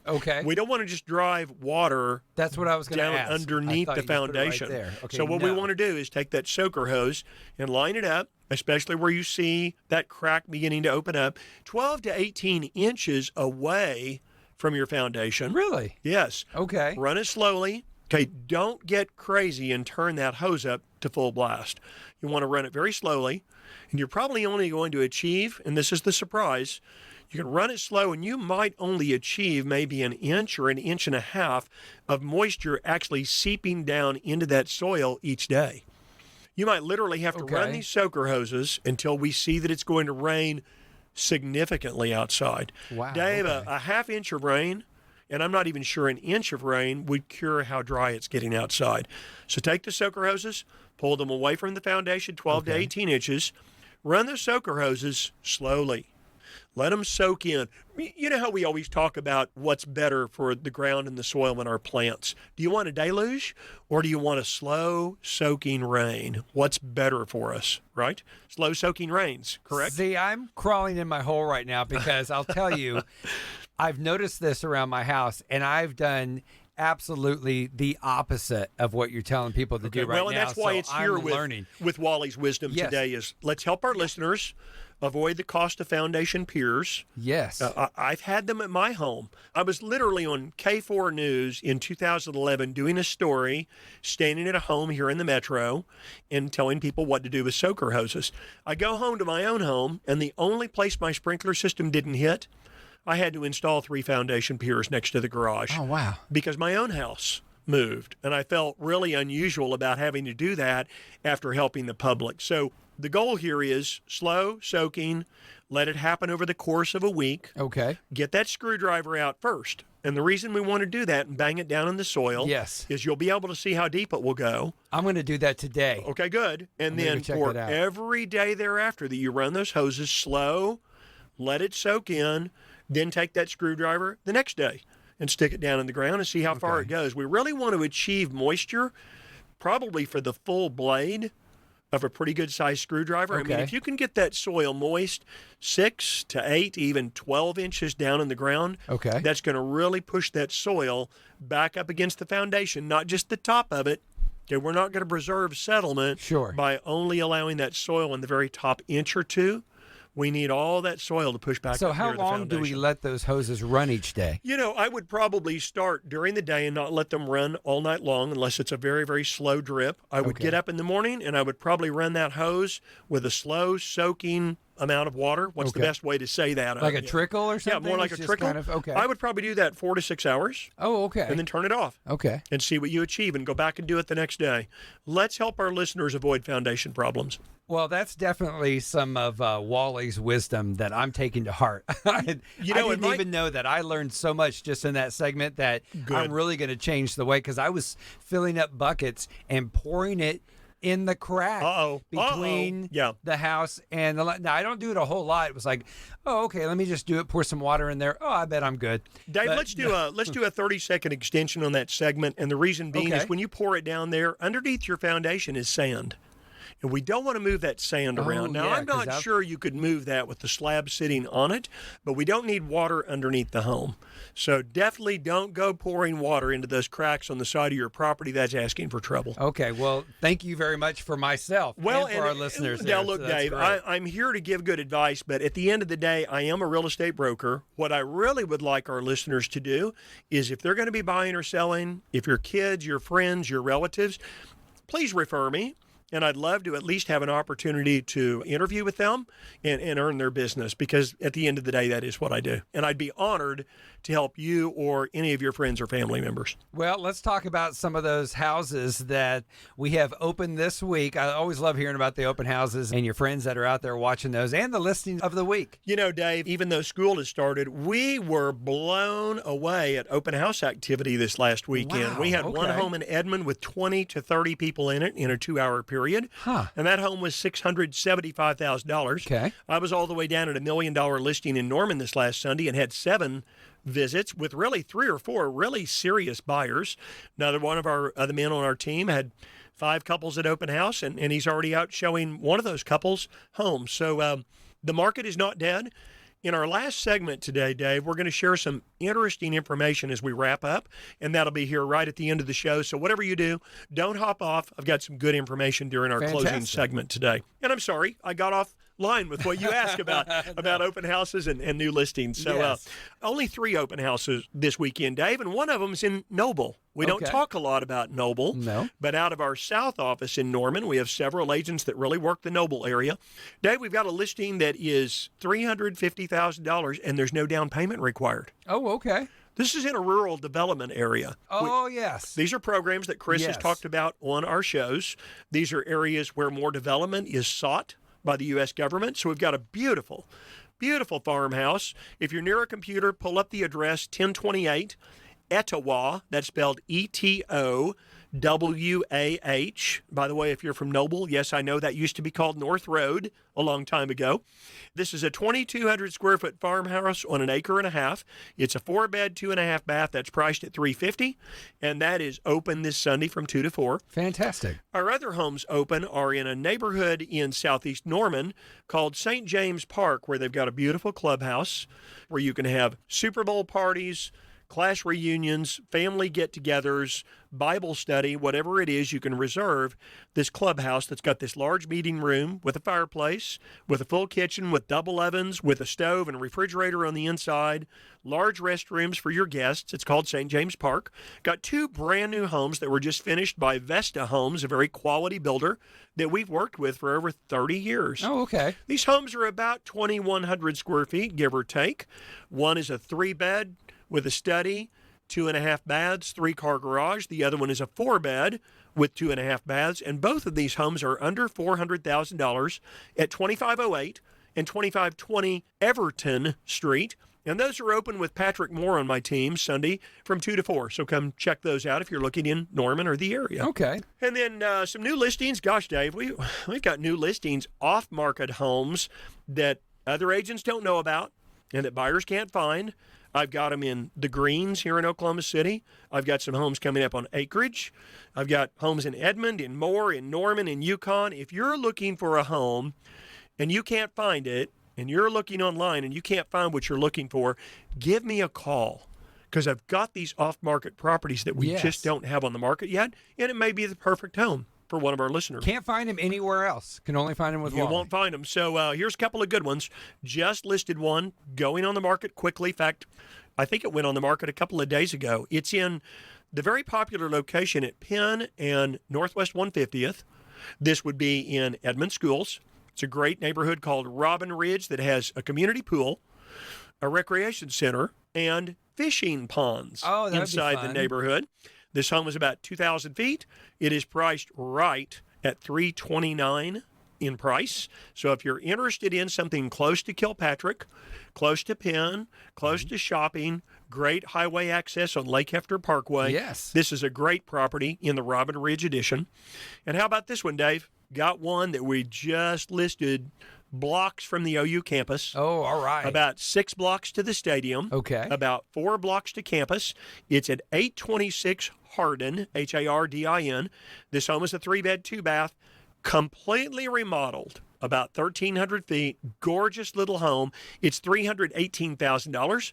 Okay. We don't want to just drive water That's what I was going to down ask. underneath I the thought you just put it right foundation. there. Okay, So what we no. want to do is take that soaker hose and line it up, especially where you see that crack beginning to open up, 12 to 18 inches away from your foundation. Really? Yes. Okay. Run it slowly. Okay, don't get crazy and turn that hose up to full blast. You want to run it very slowly, and you're probably only going to achieve, and this is the surprise, you can run it slow and you might only achieve maybe an inch or an inch and a half of moisture actually seeping down into that soil each day. You might literally have to run Okay. these soaker hoses until we see that it's going to rain significantly outside. Wow, Dave, okay. a half inch of rain, and I'm not even sure an inch of rain would cure how dry it's getting outside. So take the soaker hoses, pull them away from the foundation 12 to 18 inches, run the soaker hoses slowly. Let them soak in. You know how we always talk about what's better for the ground and the soil and our plants. Do you want a deluge or do you want a slow soaking rain? What's better for us, right? Slow soaking rains, correct? See, I'm crawling in my hole right now because I'll tell you, I've noticed this around my house, and I've done absolutely the opposite of what you're telling people to do right now. Well, and that's why so it's here I'm learning. with Wally's wisdom Yes. today is let's help our listeners avoid the cost of foundation piers. Yes. I've had them at my home. I was literally on K4 News in 2011 doing a story, standing at a home here in the metro and telling people what to do with soaker hoses. I go home to my own home, and the only place my sprinkler system didn't hit, I had to install 3 foundation piers next to the garage. Oh, wow. Because my own house moved, and I felt really unusual about having to do that after helping the public. So the goal here is slow soaking, let it happen over the course of a week. Okay. Get that screwdriver out first. And the reason we want to do that and bang it down in the soil Yes. is you'll be able to see how deep it will go. I'm going to do that today. Okay, good. And I'm gonna then go check for it out. every day thereafter that you run those hoses slow, let it soak in, then take that screwdriver the next day and stick it down in the ground and see how far it goes. We really want to achieve moisture probably for the full blade of a pretty good sized screwdriver. I mean, Okay. if you can get that soil moist 6 to 8, even 12 inches down in the ground, Okay. that's going to really push that soil back up against the foundation, not just the top of it. Okay, we're not going to preserve settlement Sure. by only allowing that soil in the very top inch or two. We need all that soil to push back So up how near the long do we foundation. let those hoses run each day? I would probably start during the day and not let them run all night long unless it's a very, very slow drip. I would Okay. get up in the morning and I would probably run that hose with a slow soaking amount of water. What's the Okay. best way to say that? Like a trickle or Yeah, something? more like It's a just trickle. kind of- okay. I would probably do that 4 to 6 hours Oh, okay. and then turn it off Okay. and see what you achieve and go back and do it the next day. Let's help our listeners avoid foundation problems. Well, that's definitely some of Wally's wisdom that I'm taking to heart. I didn't even know that. I learned so much just in that segment that I'm really going to change the way, because I was filling up buckets and pouring it in the crack between the house and the. Now, I don't do it a whole lot. It was like, oh, okay, let me just do it. Pour some water in there. Oh, I bet I'm good. Dave, let's do a 30-second extension on that segment, and the reason being is when you pour it down there, underneath your foundation is sand. And we don't want to move that sand around. Now, I'm not sure you could move that with the slab sitting on it, but we don't need water underneath the home. So definitely don't go pouring water into those cracks on the side of your property. That's asking for trouble. Okay, well, thank you very much for myself and for our listeners. Now, look, so Dave, I'm here to give good advice, but at the end of the day, I am a real estate broker. What I really would like our listeners to do is, if they're going to be buying or selling, if your kids, your friends, your relatives, please refer me. And I'd love to at least have an opportunity to interview with them and earn their business, because at the end of the day, that is what I do. And I'd be honored to help you or any of your friends or family members. Well, let's talk about some of those houses that we have open this week. I always love hearing about the open houses and your friends that are out there watching those, and the listings of the week. You know, Dave, even though school has started, we were blown away at open house activity this last weekend. Wow, we had one home in Edmond with 20 to 30 people in it in a 2-hour period. And that home was $675,000. Okay. I was all the way down at $1 million listing in Norman this last Sunday and had 7 visits with really 3 or 4 really serious buyers. Another one of our other men on our team had 5 couples at open house, and he's already out showing one of those couples homes. So the market is not dead. In our last segment today, Dave, we're going to share some interesting information as we wrap up, and that'll be here right at the end of the show. So whatever you do, don't hop off. I've got some good information during our closing segment today. And I'm sorry, I got off line with what you asked about open houses and new listings. So only 3 open houses this weekend, Dave, and one of them is in Noble. We don't talk a lot about Noble, but out of our South office in Norman, we have several agents that really work the Noble area. Dave, we've got a listing that is $350,000, and there's no down payment required. Oh, okay. This is in a rural development area. Yes. These are programs that Chris has talked about on our shows. These are areas where more development is sought by the U.S. government. So we've got a beautiful, beautiful farmhouse. If you're near a computer, pull up the address, 1028 Etowah. That's spelled Etowah. By the way, if you're from Noble, yes, I know that used to be called North Road a long time ago. This is a 2,200 square foot farmhouse on 1.5 acres. It's a 4-bed, 2.5 bath. That's priced at $350,000, and that is open this Sunday from 2 to 4. Fantastic. Our other homes open are in a neighborhood in southeast Norman called St. James Park, where they've got a beautiful clubhouse where you can have Super Bowl parties, class reunions, family get-togethers, Bible study, whatever it is. You can reserve this clubhouse that's got this large meeting room with a fireplace, with a full kitchen, with double ovens, with a stove and a refrigerator on the inside, large restrooms for your guests. It's called St. James Park. Got 2 brand new homes that were just finished by Vesta Homes, a very quality builder that we've worked with for over 30 years. Oh, okay. These homes are about 2,100 square feet, give or take. One is a 3-bed with a study, 2.5 baths, 3-car garage. The other one is a 4-bed with 2.5 baths. And both of these homes are under $400,000 at 2508 and 2520 Everton Street. And those are open with Patrick Moore on my team Sunday from 2 to 4. So come check those out if you're looking in Norman or the area. Okay. And then some new listings. Gosh, Dave, we've got new listings, off-market homes that other agents don't know about and that buyers can't find. I've got them in the Greens here in Oklahoma City. I've got some homes coming up on Acreage. I've got homes in Edmond, in Moore, in Norman, in Yukon. If you're looking for a home and you can't find it, and you're looking online and you can't find what you're looking for, give me a call, because I've got these off-market properties that we just don't have on the market yet, and it may be the perfect home for one of our listeners. Can't find him anywhere else. Can only find him with Wally. You won't find them. So here's a couple of good ones. Just listed one, going on the market quickly. In fact, I think it went on the market a couple of days ago. It's in the very popular location at Penn and Northwest 150th. This would be in Edmond Schools. It's a great neighborhood called Robin Ridge that has a community pool, a recreation center, and fishing ponds inside the neighborhood. This home is about 2,000 feet. It is priced right at $329,000 in price. So if you're interested in something close to Kilpatrick, close to Penn, close to shopping, great highway access on Lake Hefter Parkway. Yes. This is a great property in the Robin Ridge Edition. And how about this one, Dave? Got one that we just listed blocks from the OU campus. Oh, all right. About 6 blocks to the stadium. Okay. About 4 blocks to campus. It's at 826 Hardin, Hardin. This home is a 3-bed, 2-bath, completely remodeled. About 1,300 feet, gorgeous little home. It's $318,000.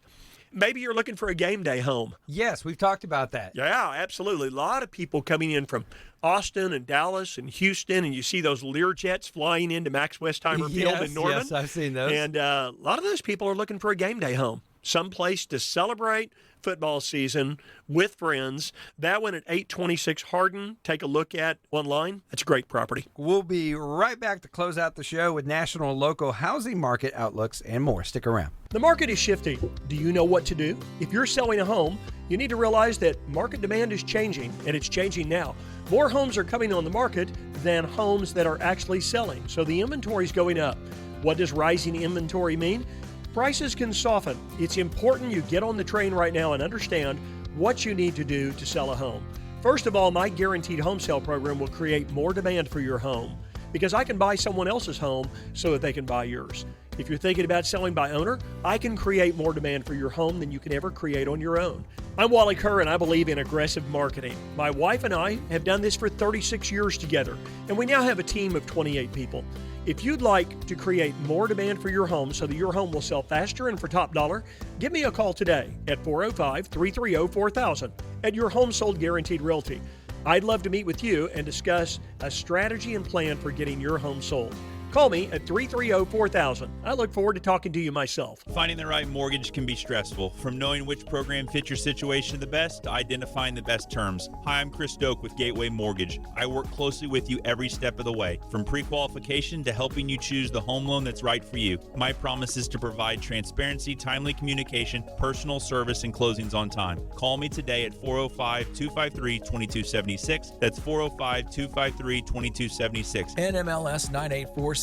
Maybe you're looking for a game day home. Yes, we've talked about that. Yeah, absolutely. A lot of people coming in from Austin and Dallas and Houston, and you see those Lear jets flying into Max Westheimer Field in Norman. Yes, I've seen those. And a lot of those people are looking for a game day home, someplace to celebrate football season with friends. That one at 826 Hardin. Take a look at online. That's a great property. We'll be right back to close out the show with national and local housing market outlooks and more. Stick around. The market is shifting. Do you know what to do? If you're selling a home, you need to realize that market demand is changing, and it's changing now. More homes are coming on the market than homes that are actually selling, so the inventory is going up. What does rising inventory mean? Prices can soften. It's important you get on the train right now and understand what you need to do to sell a home. First of all, my guaranteed home sale program will create more demand for your home because I can buy someone else's home so that they can buy yours. If you're thinking about selling by owner, I can create more demand for your home than you can ever create on your own. I'm Wally Kerr, and I believe in aggressive marketing. My wife and I have done this for 36 years together, and we now have a team of 28 people. If you'd like to create more demand for your home so that your home will sell faster and for top dollar, give me a call today at 405-330-4000 at Your Home Sold Guaranteed Realty. I'd love to meet with you and discuss a strategy and plan for getting your home sold. Call me at 330-4000. I look forward to talking to you myself. Finding the right mortgage can be stressful, from knowing which program fits your situation the best to identifying the best terms. Hi, I'm Chris Doak with Gateway Mortgage. I work closely with you every step of the way, from pre-qualification to helping you choose the home loan that's right for you. My promise is to provide transparency, timely communication, personal service, and closings on time. Call me today at 405-253-2276. That's 405-253-2276. NMLS 984758.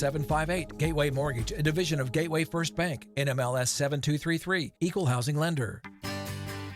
Gateway Mortgage, a division of Gateway First Bank. NMLS 7233. Equal housing lender.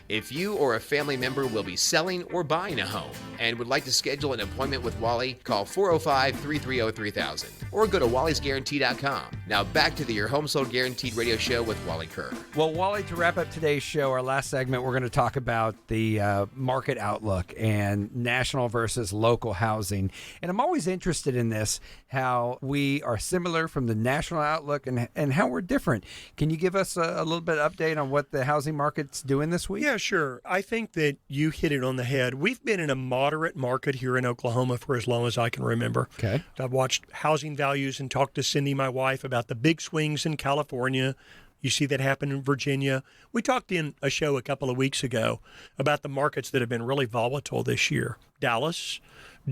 If you or a family member will be selling or buying a home and would like to schedule an appointment with Wally, call 405-330-3000 or go to wallysguarantee.com. Now back to the Your Home Sold Guaranteed radio show with Wally Kerr. Well, Wally, to wrap up today's show, our last segment, we're going to talk about the market outlook and national versus local housing. And I'm always interested in this, how we are similar from the national outlook and how we're different. Can you give us a little bit of update on what the housing market's doing this week? Yeah, sure. I think that you hit it on the head. We've been in a moderate market here in Oklahoma for as long as I can remember. Okay. I've watched housing values and talked to Cindy, my wife, about the big swings in California. You see that happen in Virginia. We talked in a show a couple of weeks ago about the markets that have been really volatile this year. Dallas,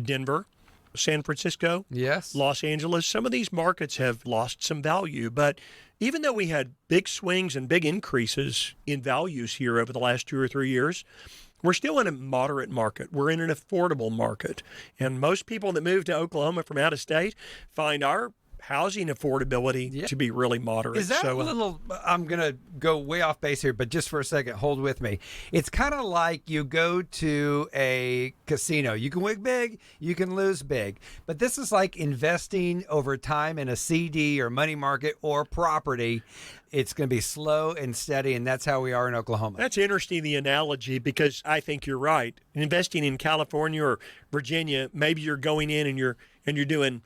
Denver, San Francisco, Yes. Los Angeles. Some of these markets have lost some value, but even though we had big swings and big increases in values here over the last 2 or 3 years, we're still in a moderate market. We're in an affordable market. And most people that move to Oklahoma from out of state find our housing affordability to be really moderate. Is that a little, I'm going to go way off base here, but just for a second, hold with me. It's kind of like you go to a casino. You can win big, you can lose big. But this is like investing over time in a CD or money market or property. It's going to be slow and steady, and that's how we are in Oklahoma. That's interesting, the analogy, because I think you're right. Investing in California or Virginia, maybe you're going in and you're doing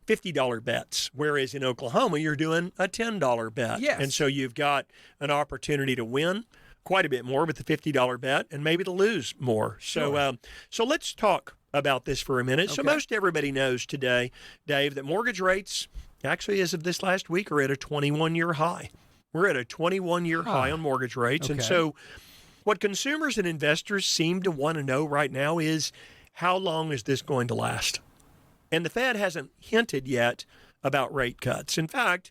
$50 bets, whereas in Oklahoma, you're doing a $10 bet. Yes. And so you've got an opportunity to win quite a bit more with the $50 bet and maybe to lose more. Sure. So let's talk about this for a minute. Okay. So most everybody knows today, Dave, that mortgage rates, actually as of this last week, are at a 21-year high. We're at a 21-year high on mortgage rates. Okay. And so what consumers and investors seem to want to know right now is, how long is this going to last? And the Fed hasn't hinted yet about rate cuts. In fact,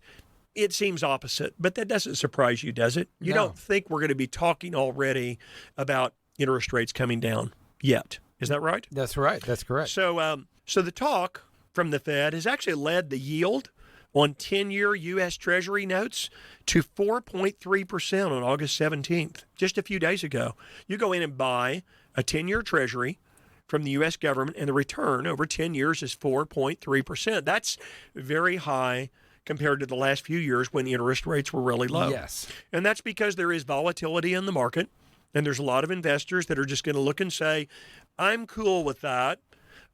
it seems opposite, but that doesn't surprise you, does it? You No. don't think we're going to be talking already about interest rates coming down yet. Is that right? That's right. That's correct. So the talk from the Fed has actually led the yield on 10-year U.S. Treasury notes to 4.3% on August 17th, just a few days ago. You go in and buy a 10-year Treasury from the U.S. government, and the return over 10 years is 4.3%. That's very high compared to the last few years when interest rates were really low. Yes. And that's because there is volatility in the market, and there's a lot of investors that are just going to look and say, I'm cool with that.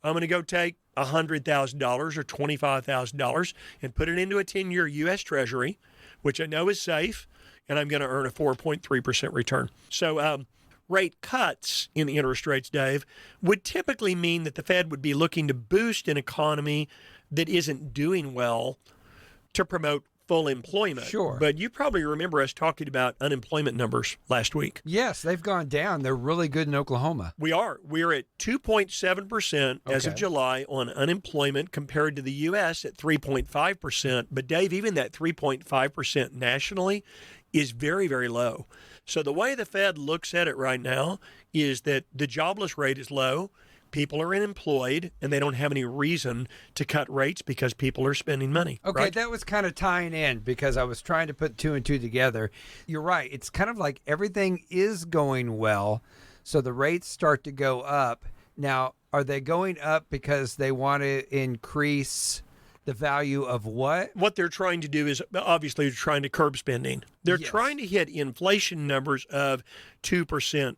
I'm going to go take $100,000 or $25,000 and put it into a 10-year U.S. Treasury, which I know is safe, and I'm going to earn a 4.3% return. So rate cuts in interest rates, Dave, would typically mean that the Fed would be looking to boost an economy that isn't doing well to promote full employment. Sure. But you probably remember us talking about unemployment numbers last week. Yes, they've gone down. They're really good in Oklahoma. We are. We're at 2.7% as of Okay. July on unemployment compared to the U.S. at 3.5%. But, Dave, even that 3.5% nationally is very, very low. So the way the Fed looks at it right now is that the jobless rate is low. People are unemployed, and they don't have any reason to cut rates because people are spending money. Okay, right? that was kind of tying in because I was trying to put two and two together. You're right. It's kind of like everything is going well, so the rates start to go up. Now, are they going up because they want to increase the value of what? What they're trying to do is obviously they're trying to curb spending. They're Yes. trying to hit inflation numbers of 2%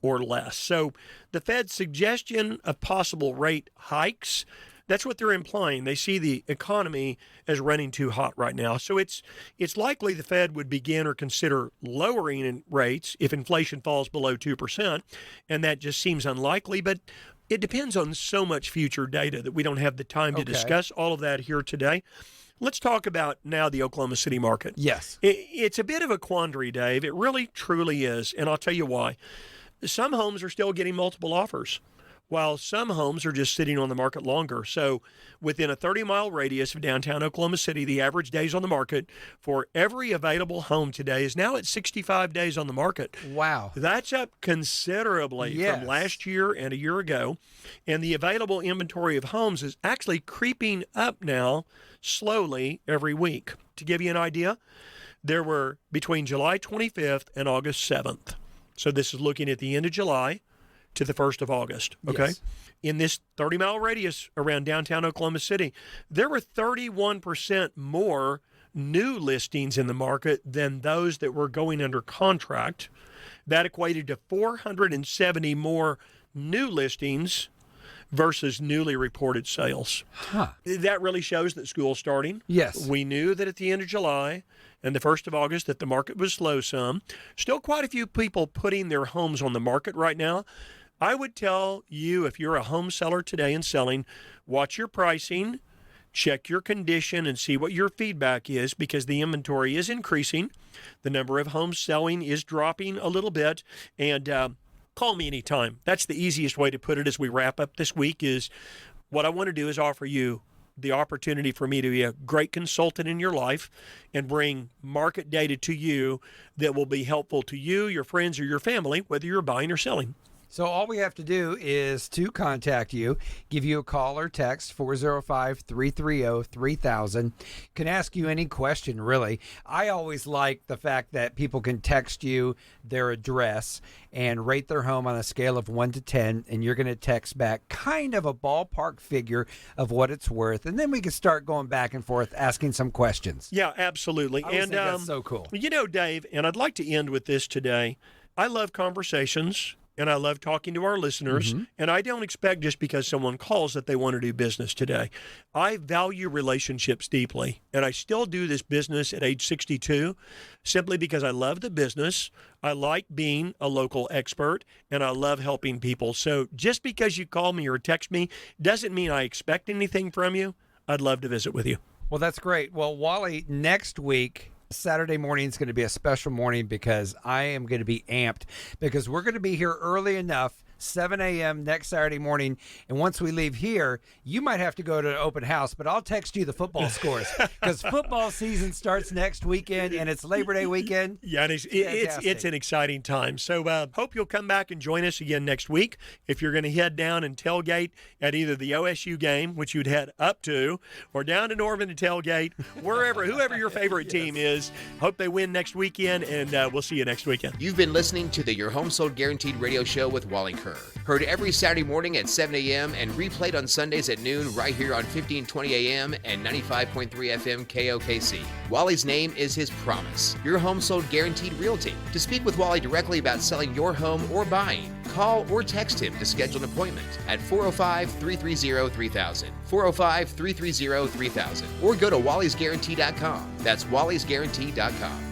or less. So the Fed's suggestion of possible rate hikes, that's what they're implying. They see the economy as running too hot right now. So it's likely the Fed would begin or consider lowering in rates if inflation falls below 2%, and that just seems unlikely, but it depends on so much future data that we don't have the time to Okay. discuss all of that here today. Let's talk about now the Oklahoma City market. Yes. It's a bit of a quandary, Dave. It really, truly is, and I'll tell you why. Some homes are still getting multiple offers, while some homes are just sitting on the market longer. So within a 30-mile radius of downtown Oklahoma City, the average days on the market for every available home today is now at 65 days on the market. Wow. That's up considerably Yes. from last year and a year ago. And the available inventory of homes is actually creeping up now slowly every week. To give you an idea, there were between July 25th and August 7th. So this is looking at the end of July to the 1st of August, okay? Yes. In this 30-mile radius around downtown Oklahoma City, there were 31% more new listings in the market than those that were going under contract. That equated to 470 more new listings versus newly reported sales. Huh. That really shows that school's starting. Yes. We knew that at the end of July and the 1st of August that the market was slow some. Still quite a few people putting their homes on the market right now. I would tell you, if you're a home seller today and selling, watch your pricing, check your condition, and see what your feedback is, because the inventory is increasing. The number of homes selling is dropping a little bit. And call me anytime. That's the easiest way to put it as we wrap up this week. Is what I want to do is offer you the opportunity for me to be a great consultant in your life and bring market data to you that will be helpful to you, your friends, or your family, whether you're buying or selling. So all we have to do is to contact you, give you a call or text, 405-330-3000. Can ask you any question, really. I always like the fact that people can text you their address and rate their home on a scale of 1 to 10, and you're going to text back kind of a ballpark figure of what it's worth, and then we can start going back and forth asking some questions. Yeah, absolutely. I always think that's so cool. You know, Dave, and I'd like to end with this today. I love conversations. And I love talking to our listeners. And I don't expect just because someone calls that they want to do business today. I value relationships deeply. And I still do this business at age 62 simply because I love the business. I like being a local expert, and I love helping people. So just because you call me or text me doesn't mean I expect anything from you. I'd love to visit with you. Well, that's great. Well, Wally, next week, Saturday morning is going to be a special morning because I am going to be amped because we're going to be here early enough 7 a.m. next Saturday morning. And once we leave here, you might have to go to an open house, but I'll text you the football scores because football season starts next weekend and it's Labor Day weekend. Yeah, and it's an exciting time. So hope you'll come back and join us again next week. If you're going to head down and tailgate at either the OSU game, which you'd head up to, or down to Norman to tailgate, whoever your favorite team is, hope they win next weekend, and we'll see you next weekend. You've been listening to the Your Home Sold Guaranteed radio show with Wally Kerr. Heard every Saturday morning at 7 a.m. and replayed on Sundays at noon right here on 1520 a.m. and 95.3 FM KOKC. Wally's name is his promise. Your Home Sold Guaranteed Realty. To speak with Wally directly about selling your home or buying, call or text him to schedule an appointment at 405-330-3000, 405-330-3000, or go to wallysguarantee.com. That's wallysguarantee.com.